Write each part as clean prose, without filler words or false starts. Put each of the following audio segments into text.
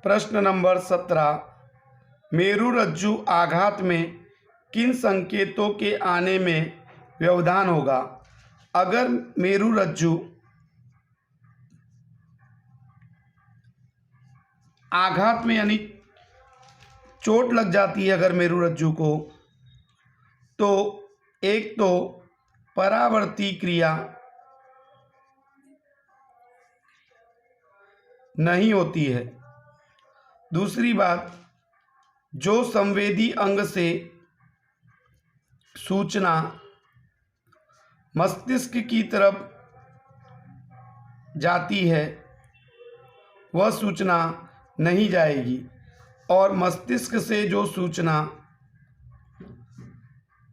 प्रश्न नंबर 17, मेरुरज्जु आघात में किन संकेतों के आने में व्यवधान होगा? अगर मेरुरज्जु आघात में यानी चोट लग जाती है अगर मेरुरज्जु को, तो एक तो परावर्ती क्रिया नहीं होती है। दूसरी बात, जो संवेदी अंग से सूचना मस्तिष्क की तरफ जाती है वह सूचना नहीं जाएगी, और मस्तिष्क से जो सूचना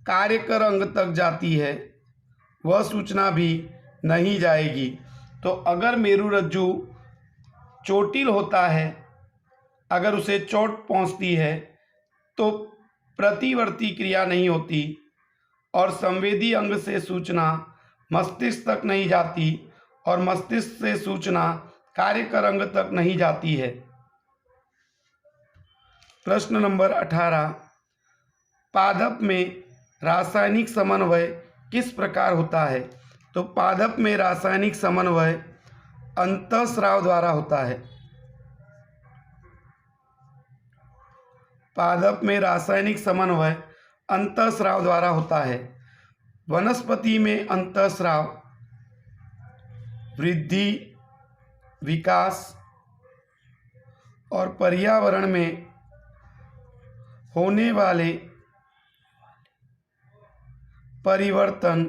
कार्यकर अंग तक जाती है वह सूचना भी नहीं जाएगी। तो अगर मेरुरज्जु चोटिल होता है, अगर उसे चोट पहुंचती है तो प्रतिवर्ती क्रिया नहीं होती और संवेदी अंग से सूचना मस्तिष्क तक नहीं जाती और मस्तिष्क से सूचना कार्यकर अंग तक नहीं जाती है। प्रश्न नंबर 18, पादप में रासायनिक समन्वय किस प्रकार होता है? तो पादप में रासायनिक समन्वय अंतःस्राव द्वारा होता है। पादप में रासायनिक समन्वय अंतःस्राव द्वारा होता है। वनस्पति में अंतःस्राव वृद्धि, विकास और पर्यावरण में होने वाले परिवर्तन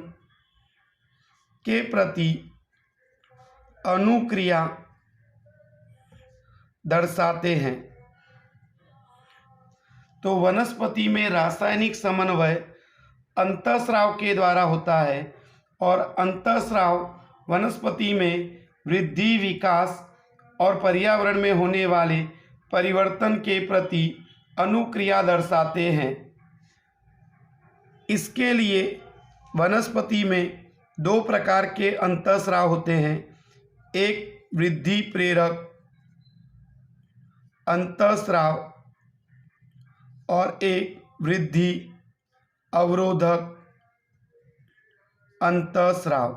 के प्रति अनुक्रिया दर्शाते हैं। तो वनस्पति में रासायनिक समन्वय अंतःस्राव के द्वारा होता है और अंतःस्राव वनस्पति में वृद्धि, विकास और पर्यावरण में होने वाले परिवर्तन के प्रति अनुक्रिया दर्शाते हैं। इसके लिए वनस्पति में दो प्रकार के अंतःस्राव होते हैं, एक वृद्धि प्रेरक अंतःस्राव और एक वृद्धि अवरोधक अंतःस्राव।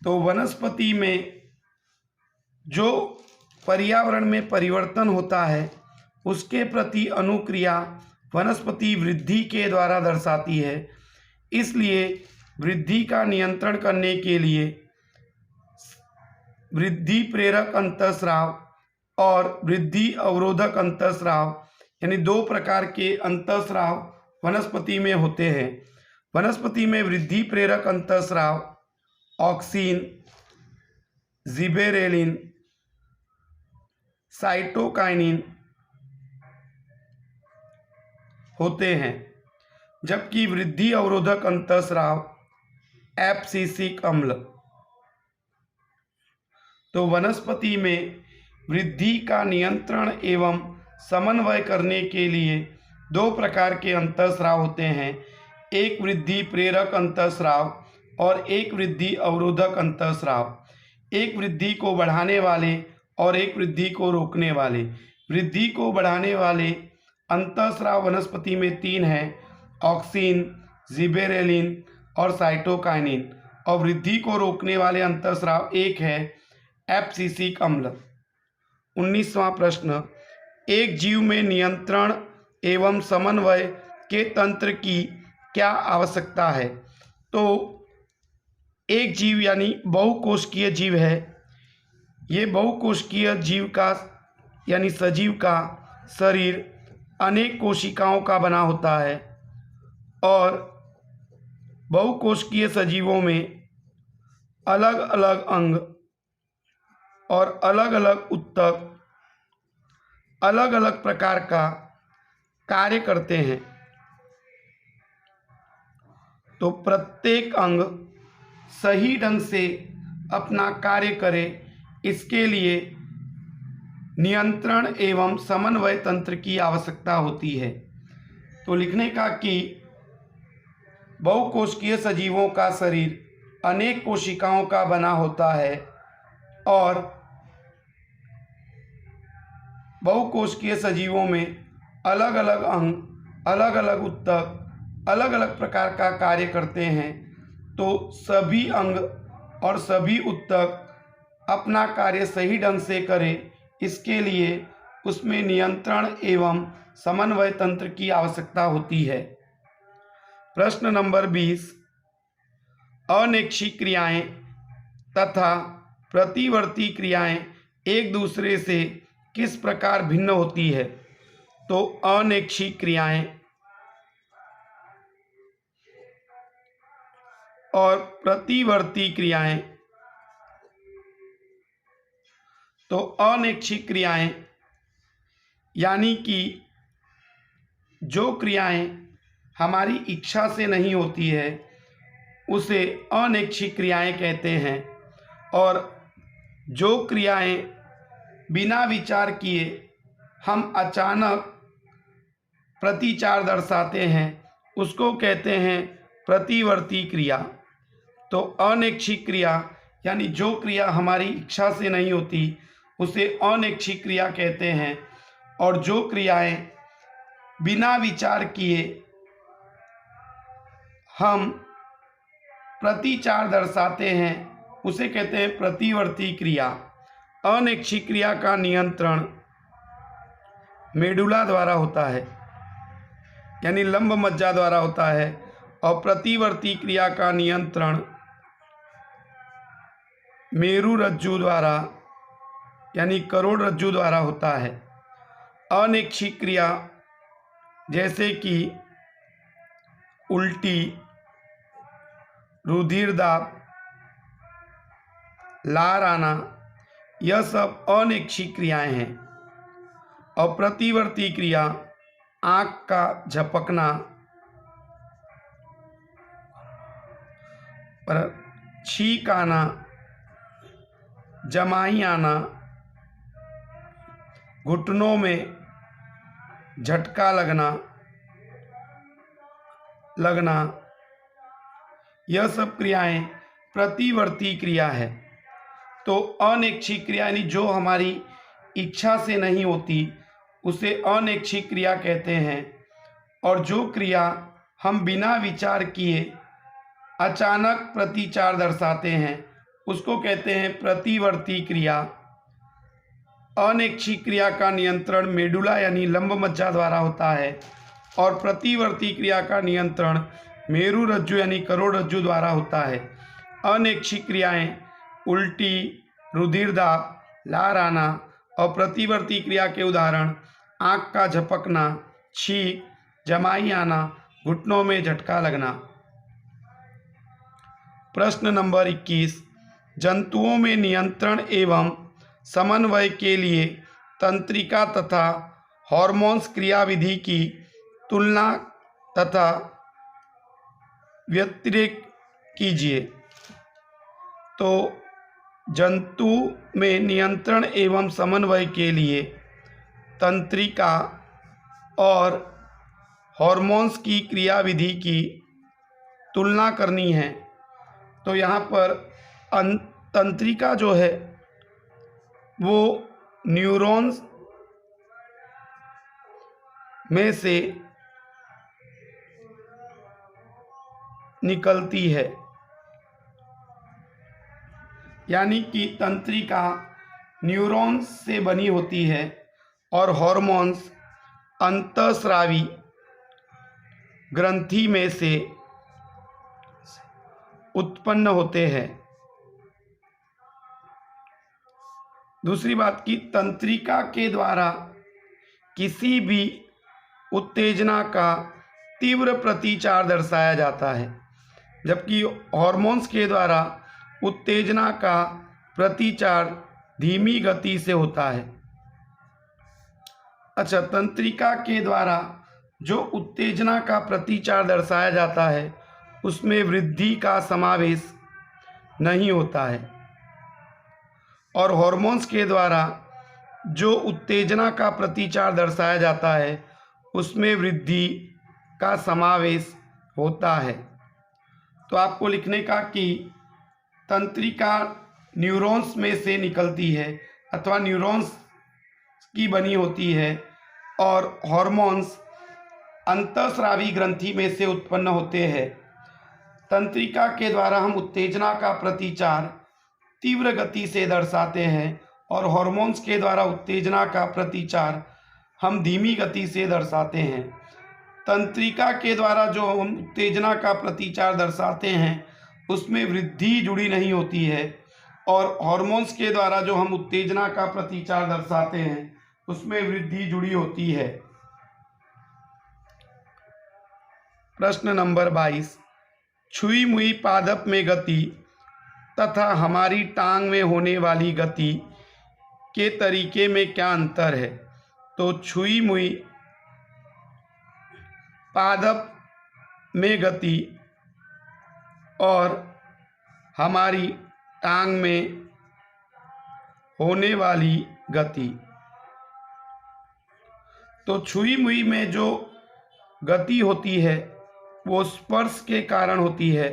तो वनस्पति में जो पर्यावरण में परिवर्तन होता है उसके प्रति अनुक्रिया वनस्पति वृद्धि के द्वारा दर्शाती है। इसलिए वृद्धि का नियंत्रण करने के लिए वृद्धि प्रेरक अंतःस्राव और वृद्धि अवरोधक अंतःस्राव यानी दो प्रकार के अंतःस्राव वनस्पति में होते हैं। वनस्पति में वृद्धि प्रेरक अंतःस्राव ऑक्सिन, जिबेरेलिन, साइटोकाइनिन होते हैं, जबकि वृद्धि अवरोधक अंतःस्राव एब्सिसिक अम्ल। तो वनस्पति में वृद्धि का नियंत्रण एवं समन्वय करने के लिए दो प्रकार के अंतःस्राव होते हैं, एक वृद्धि प्रेरक अंतःस्राव और एक वृद्धि अवरोधक अंतःस्राव। एक वृद्धि को बढ़ाने वाले और एक वृद्धि को रोकने वाले। वृद्धि को बढ़ाने वाले अंतःस्राव वनस्पति में 3 हैं, ऑक्सिन, जिबेरेलिन और साइटोकाइनिन, और वृद्धि को रोकने वाले अंतःस्राव एक है, एब्सिसिक अम्ल। 19वां प्रश्न, एक जीव में नियंत्रण एवं समन्वय के तंत्र की क्या आवश्यकता है? तो एक जीव यानी बहुकोशिकीय जीव है। ये बहुकोशिकीय जीव का यानी सजीव का शरीर अनेक कोशिकाओं का बना होता है और बहुकोशिकीय सजीवों में अलग अलग अंग और अलग अलग ऊतक अलग अलग प्रकार का कार्य करते हैं। तो प्रत्येक अंग सही ढंग से अपना कार्य करे, इसके लिए नियंत्रण एवं समन्वय तंत्र की आवश्यकता होती है। तो लिखने का कि बहुकोशिकीय सजीवों का शरीर अनेक कोशिकाओं का बना होता है और बहुकोशिकीय सजीवों में अलग अलग अंग, अलग अलग ऊतक अलग अलग प्रकार का कार्य करते हैं, तो सभी अंग और सभी ऊतक अपना कार्य सही ढंग से करें, इसके लिए उसमें नियंत्रण एवं समन्वय तंत्र की आवश्यकता होती है। प्रश्न नंबर 20, अनैच्छिक क्रियाएं तथा प्रतिवर्ती क्रियाएं एक दूसरे से किस प्रकार भिन्न होती है? तो अनैच्छिक क्रियाएं और प्रतिवर्ती क्रियाएं, तो अनैच्छिक क्रियाएं यानी कि जो क्रियाएं हमारी इच्छा से नहीं होती है उसे अनैच्छिक क्रियाएं कहते हैं, और जो क्रियाएं बिना विचार किए हम अचानक प्रतिचार दर्शाते हैं उसको कहते हैं प्रतिवर्ती क्रिया। तो अनैच्छिक क्रिया यानी जो क्रिया हमारी इच्छा से नहीं होती उसे अनैच्छिक क्रिया कहते हैं, और जो क्रियाएं बिना विचार किए हम प्रतिचार दर्शाते हैं उसे कहते हैं प्रतिवर्ती क्रिया। अनैच्छिक क्रिया का नियंत्रण मेडुला द्वारा होता है, यानी लंब मज्जा द्वारा होता है, और प्रतिवर्ती क्रिया का नियंत्रण मेरुरज्जु द्वारा यानी करोड़रज्जु द्वारा होता है। अनैच्छिक क्रिया जैसे कि उल्टी, रुधिरदाब, लार आना, यह सब अनैच्छिक क्रियाएं हैं। और प्रतिवर्ती क्रिया आँख का झपकना, छींक आना, जमाई आना, घुटनों में झटका लगना, यह सब क्रियाएं प्रतिवर्ती क्रिया है। तो अनैच्छिक क्रिया यानी जो हमारी इच्छा से नहीं होती उसे अनैच्छिक क्रिया कहते हैं, और जो क्रिया हम बिना विचार किए अचानक प्रतिचार दर्शाते हैं उसको कहते हैं प्रतिवर्ती क्रिया। अनैच्छिक क्रिया का नियंत्रण मेडुला यानी लंब मज्जा द्वारा होता है, और प्रतिवर्ती क्रिया का नियंत्रण मेरुरज्जु यानी करोड़रज्जु द्वारा होता है। अनैच्छिक क्रियाएं उल्टी, रुधिरदाब, लार आना, और प्रतिवर्ती क्रिया के उदाहरण आँख का झपकना, छींक, जमाई आना, घुटनों में झटका लगना। प्रश्न नंबर 21, जंतुओं में नियंत्रण एवं समन्वय के लिए तंत्रिका तथा हार्मोन्स क्रियाविधि की तुलना तथा व्यतिरेक कीजिए। तो जंतु में नियंत्रण एवं समन्वय के लिए तंत्रिका और हार्मोन्स की क्रियाविधि की तुलना करनी है। तो यहाँ पर तंत्रिका जो है वो न्यूरॉन्स में से निकलती है, यानी कि तंत्रिका न्यूरॉन्स से बनी होती है और हार्मोन्स अंतःस्रावी ग्रंथि में से उत्पन्न होते हैं। दूसरी बात की तंत्रिका के द्वारा किसी भी उत्तेजना का तीव्र प्रतिचार दर्शाया जाता है, जबकि हार्मोन्स के द्वारा उत्तेजना का प्रतिचार धीमी गति से होता है। अच्छा, तंत्रिका के द्वारा जो उत्तेजना का प्रतिचार दर्शाया जाता है उसमें वृद्धि का समावेश नहीं होता है, और हार्मोन्स के द्वारा जो उत्तेजना का प्रतिचार दर्शाया जाता है उसमें वृद्धि का समावेश होता है। तो आपको लिखने का कि तंत्रिका न्यूरॉन्स में से निकलती है अथवा न्यूरॉन्स की बनी होती है और हार्मोन्स अंतःस्रावी ग्रंथि में से उत्पन्न होते हैं। तंत्रिका के द्वारा हम उत्तेजना का प्रतिचार तीव्र गति से दर्शाते हैं और हार्मोन्स के द्वारा उत्तेजना का प्रतिचार हम धीमी गति से दर्शाते हैं। तंत्रिका के द्वारा जो हम उत्तेजना का प्रतिचार दर्शाते हैं उसमें वृद्धि जुड़ी नहीं होती है और हार्मोन्स के द्वारा जो हम उत्तेजना का प्रतिचार दर्शाते हैं उसमें वृद्धि जुड़ी होती है। प्रश्न नंबर 22, छुई मुई पादप में गति तथा हमारी टांग में होने वाली गति के तरीके में क्या अंतर है? तो छुई मुई पादप में गति और हमारी टांग में होने वाली गति। तो छुई मुई में जो गति होती है वो स्पर्श के कारण होती है,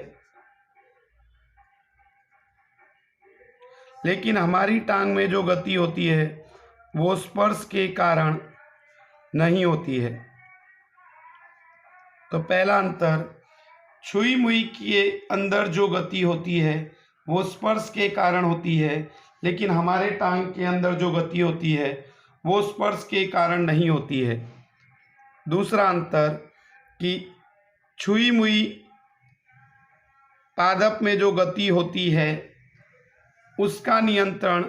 लेकिन हमारी टांग में जो गति होती है वो स्पर्श के कारण नहीं होती है। तो पहला अंतर, छुई मुई के अंदर जो गति होती है वो स्पर्श के कारण होती है, लेकिन हमारे टांग के अंदर जो गति होती है वो स्पर्श के कारण नहीं होती है। दूसरा अंतर कि छुई मुई पादप में जो गति होती है उसका नियंत्रण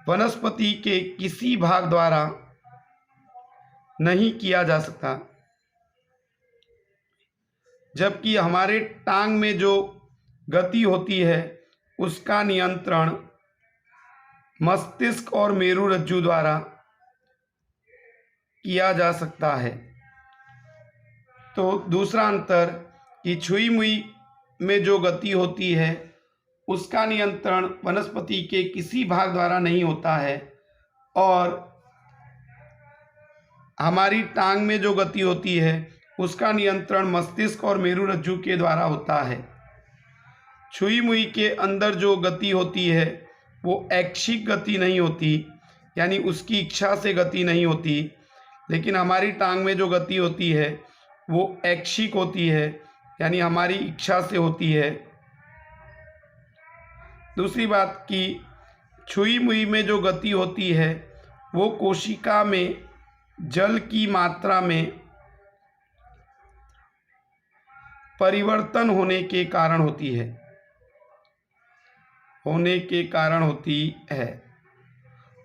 वनस्पति के किसी भाग द्वारा नहीं किया जा सकता, जबकि हमारे टांग में जो गति होती है उसका नियंत्रण मस्तिष्क और मेरुरज्जु द्वारा किया जा सकता है। तो दूसरा अंतर कि छुई मुई में जो गति होती है उसका नियंत्रण वनस्पति के किसी भाग द्वारा नहीं होता है और हमारी टांग में जो गति होती है उसका नियंत्रण मस्तिष्क और मेरुरज्जु के द्वारा होता है। छुई मुई के अंदर जो गति होती है वो ऐच्छिक गति नहीं होती, यानी उसकी इच्छा से गति नहीं होती, लेकिन हमारी टांग में जो गति होती है वो ऐच्छिक होती है, यानी हमारी इच्छा से होती है। दूसरी बात कि छुई मुई में जो गति होती है वो कोशिका में जल की मात्रा में परिवर्तन होने के कारण होती है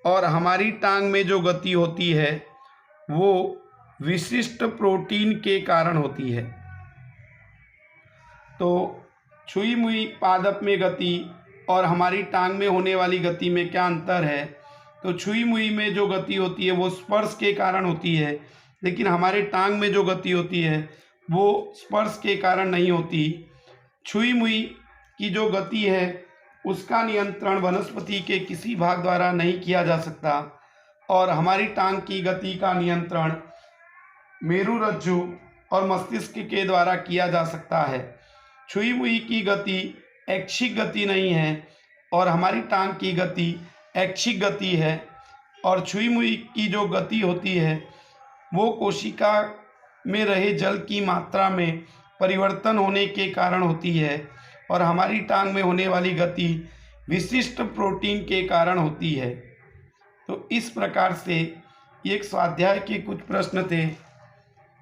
और हमारी टांग में जो गति होती है वो विशिष्ट प्रोटीन के कारण होती है। तो छुई मुई पादप में गति और हमारी टांग में होने वाली गति में क्या अंतर है? तो छुई मुई में जो गति होती है वो स्पर्श के कारण होती है, लेकिन हमारे टांग में जो गति होती है वो स्पर्श के कारण नहीं होती। छुई मुई की जो गति है उसका नियंत्रण वनस्पति के किसी भाग द्वारा नहीं किया जा सकता और हमारी टांग की गति का नियंत्रण मेरुरज्जु और मस्तिष्क के द्वारा किया जा सकता है। छुई मुई की गति ऐच्छिक गति नहीं है और हमारी टांग की गति ऐच्छिक गति है और छुई मुई की जो गति होती है वो कोशिका में रहे जल की मात्रा में परिवर्तन होने के कारण होती है और हमारी टांग में होने वाली गति विशिष्ट प्रोटीन के कारण होती है। तो इस प्रकार से एक स्वाध्याय के कुछ प्रश्न थे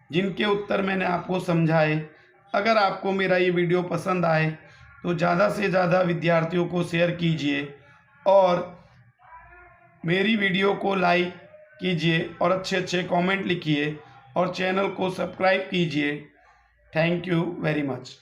जिनके उत्तर मैंने आपको समझाए। अगर आपको मेरा ये वीडियो पसंद आए तो ज़्यादा से ज़्यादा विद्यार्थियों को शेयर कीजिए और मेरी वीडियो को लाइक कीजिए और अच्छे अच्छे कमेंट लिखिए और चैनल को सब्सक्राइब कीजिए। Thank you very much.